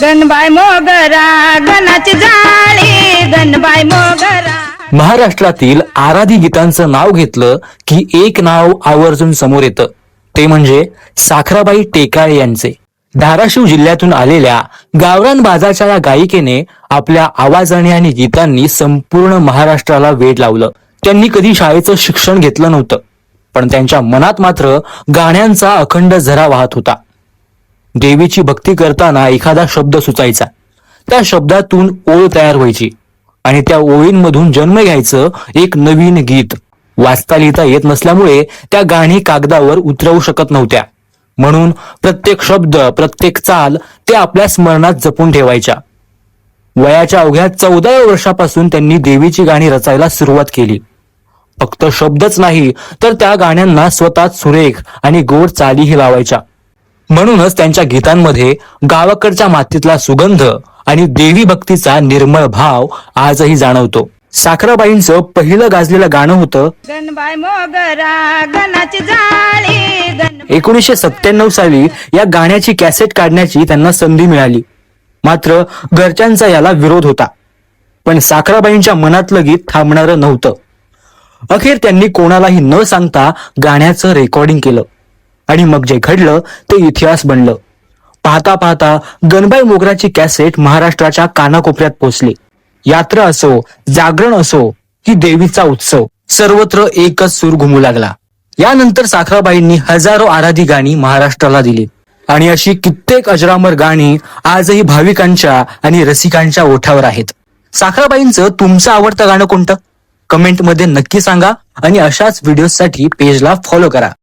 गणबाई मोगरा गणाची जाळी गणबाई मोगरा. महाराष्ट्रातील आराधी गीतांचं नाव घेतलं की एक नाव आवर्जून समोर येतं, ते म्हणजे साखराबाई टेकाळे यांचे. धाराशिव जिल्ह्यातून आलेल्या गावरान बाजाच्या या गायिकेने आपल्या आवाजाने आणि गीतांनी संपूर्ण महाराष्ट्राला वेड लावलं. त्यांनी कधी शाळेचं शिक्षण घेतलं नव्हतं, पण त्यांच्या मनात मात्र गाण्यांचा अखंड झरा वाहत होता. देवीची भक्ती करताना एखादा शब्द सुचायचा, त्या शब्दातून ओळ तयार व्हायची आणि त्या ओळींमधून जन्म घ्यायचं एक नवीन गीत. वाचता लिहिता येत नसल्यामुळे त्या गाणी कागदावर उतरवू शकत नव्हत्या, म्हणून प्रत्येक शब्द प्रत्येक चाल ते आपल्या स्मरणात जपून ठेवायच्या. वयाच्या अवघ्या 14व्या वर्षापासून त्यांनी देवीची गाणी रचायला सुरुवात केली. फक्त शब्दच नाही तर त्या गाण्यांना स्वतः सुरेख आणि गोड चालीही लावायच्या. म्हणूनच त्यांच्या गीतांमध्ये गावाकडच्या मातीतला सुगंध आणि देवी भक्तीचा निर्मळ भाव आजही जाणवतो. साखराबाईंचं पहिलं गाजलेलं गाणं होतं गणबाई मोगरा गणाची जाळी. 1997 साली या गाण्याची कॅसेट काढण्याची त्यांना संधी मिळाली. मात्र घरच्यांचा याला विरोध होता, पण साखराबाईंच्या मनातलं गीत थांबणारं नव्हतं. अखेर त्यांनी कोणालाही न सांगता गाण्याचं रेकॉर्डिंग केलं आणि मग जे घडलं ते इतिहास बनलं. पाहता पाहता गणबाई मोगराची कॅसेट महाराष्ट्राच्या कानाकोपऱ्यात पोहोचली. यात्रा असो, जागरण असो की देवीचा उत्सव, सर्वत्र एकच सूर घुमू लागला. यानंतर साखराबाईंनी हजारो आराधी गाणी महाराष्ट्राला दिली आणि अशी कित्येक अजरामर गाणी आजही भाविकांच्या आणि रसिकांच्या ओठावर आहेत. साखराबाईंचं तुमचं आवडतं गाणं कोणतं? कमेंटमध्ये नक्की सांगा आणि अशाच व्हिडिओसाठी पेजला फॉलो करा.